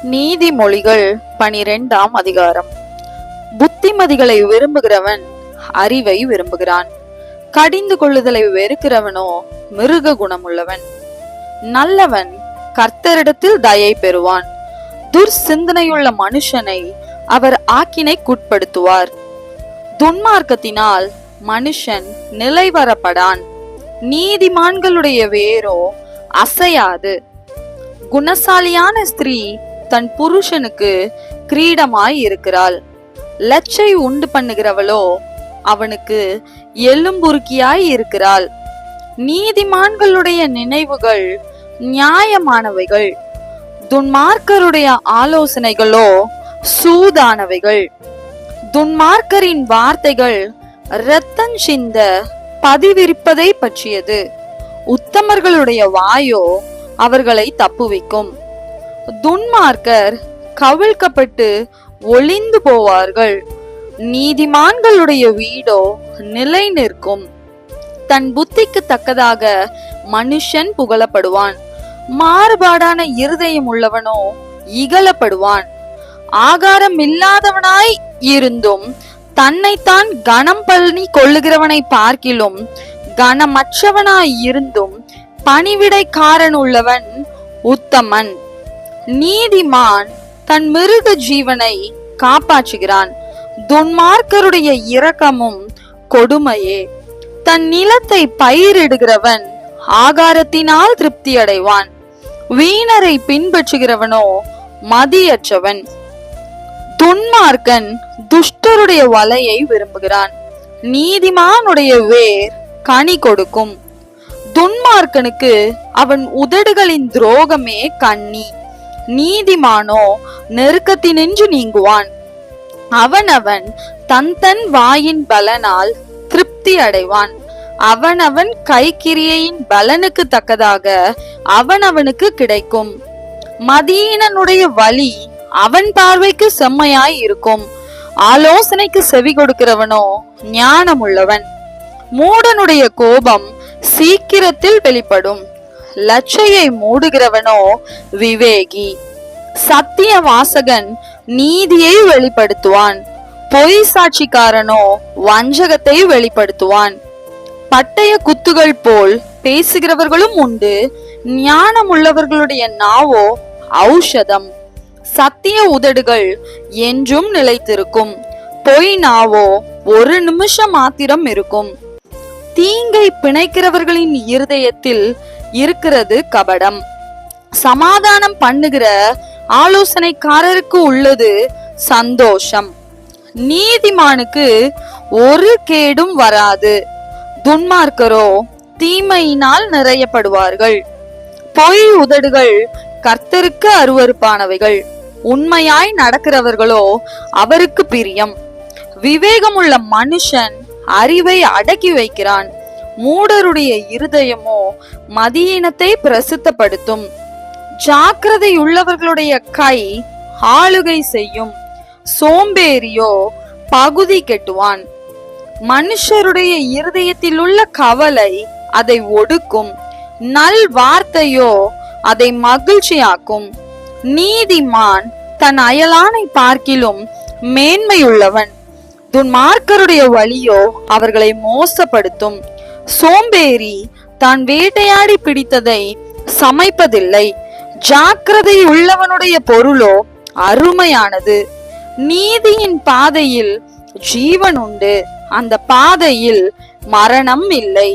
நீதிமொழிகள் 12ஆம் அதிகாரம். புத்திமதிகளை விரும்புகிறவன் அறிவை விரும்புகிறான், கடிந்து கொள்ளுதலை வெறுக்கிறவனோ மிருக குணமுள்ளவன். நல்லவன் கர்த்தரிடத்தில் தயை பெறுவான், துர்சிந்தனையுள்ள மனுஷனை அவர் ஆக்கினைக்குட்படுத்துவார். துன்மார்க்கத்தினால் மனுஷன் நிலைவரப்படான், நீதிமான்களுடைய வேரோ அசையாது. குணசாலியான ஸ்திரீ தன் புருஷனுக்கு கிரீடமாய் இருக்கிறாள், லச்சை உண்டு பண்ணுகிறவளோ அவனுக்கு எலும்புருக்கியாய் இருக்கிறாள். நீதிமான்களுடைய நினைவுகள் நியாயமானவைகள், துன்மார்க்கருடைய ஆலோசனைகளோ சூதானவைகள். துன்மார்க்கரின் வார்த்தைகள் இரத்தம் சிந்த பதிவிரிப்பதை பற்றியது, உத்தமர்களுடைய வாயோ அவர்களை தப்புவிக்கும். துன்மார்க்கர் கவிழ்க்கப்பட்டு ஒளிந்து போவார்கள், நீதிமான்களுடைய வீடோ நிலை நிற்கும். தன் புத்திக்கு தக்கதாக மனுஷன் புகழப்படுவான், மாறுபாடான இருதயம் உள்ளவனோ இகழப்படுவான். ஆகாரம் இல்லாதவனாய் இருந்தும் தன்னைத்தான் கனம் பண்ணி கொள்ளுகிறவனை பார்க்கிலும் கனமற்றவனாய் இருந்தும் பணிவிடைக்காரன் உள்ளவன் உத்தமன். நீதிமான் தன் மிருக ஜீவனை காப்பாற்றுகிறான், துன்மார்க்கருடைய இரக்கமும் கொடுமையே. தன் நிலத்தை பயிரிடுகிறவன் ஆகாரத்தினால் திருப்தி அடைவான், வீணரை பின்பற்றுகிறவனோ மதியற்றவன். துன்மார்க்கன் துஷ்டருடைய வலையை விரும்புகிறான், நீதிமானுடைய வேர் கனி கொடுக்கும். துன்மார்க்கனுக்கு அவன் உதடுகளின் துரோகமே கண்ணி, நீதிமானோ நெருக்கத்தினின்று நீங்குவான். அவனவன் தன் தன் வாயின் பலனால் திருப்தி அடைவான், அவனவன் கைக்கிரியையின் பலனுக்கு தக்கதாக அவனவனுக்கு கிடைக்கும். மதியீனனுடைய வழி அவன் பார்வைக்கு செம்மையாய் இருக்கும், ஆலோசனைக்கு செவி கொடுக்கிறவனோ ஞானமுள்ளவன். மூடனுடைய கோபம் சீக்கிரத்தில் வெளிப்படும், லட்சையை மூடுகிறவனோ விவேகி. சத்திய வாசகன் நீதியை வெளிப்படுத்துவான், பொய் சாட்சிக்காரனோ வஞ்சகத்தை வெளிப்படுத்துவான். பட்டய குத்துகள் போல் பேசுகிறவர்களும் உண்டு, ஞானம் உள்ளவர்களுடைய நாவோ ஔஷதம். சத்திய உதடுகள் என்றும் நிலைத்திருக்கும், பொய் நாவோ ஒரு நிமிஷம் மாத்திரம் இருக்கும். தீங்கை பிணைக்கிறவர்களின் இருதயத்தில் இருக்கிறது கபடம், சமாதானம் பண்ணுகிற ஆலோசனைக்காரருக்கு உள்ளது சந்தோஷம். நீதிமானுக்கு ஒரு கேடும் வராது, துன்மார்க்கரோ தீமையினால் நிறையப்படுவார்கள். பொய் உதடுகள் கர்த்தருக்கு அருவருப்பானவைகள், உண்மையாய் நடக்கிறவர்களோ அவருக்கு பிரியம். விவேகமுள்ள மனுஷன் அறிவை அடக்கி வைக்கிறான், மூடருடைய இருதயமோ மதியீனத்தை பிரசித்தப்படுத்தும். ஜாக்கிரதை உள்ளவர்களுடைய கை ஆளுகை செய்யும், சோம்பேறியோ பகுதி கெட்டுவான். மனுஷருடைய இருதயத்தில் உள்ள கவலை அதை ஒடுக்கும், நல் வார்த்தையோ அதை மகிழ்ச்சியாக்கும். நீதிமான் தன் அயலானை பார்க்கிலும் மேன்மையுள்ளவன், துன்மார்க்கருடைய வழியோ அவர்களை மோசப்படுத்தும். சோம்பேறி தான் வேட்டையாடி பிடித்ததை சமைப்பதில்லை, ஜாக்கிரதை உள்ளவனுடைய பொருளோ அருமையானது. நீதியின் பாதையில் ஜீவன் உண்டு, அந்த பாதையில் மரணம் இல்லை.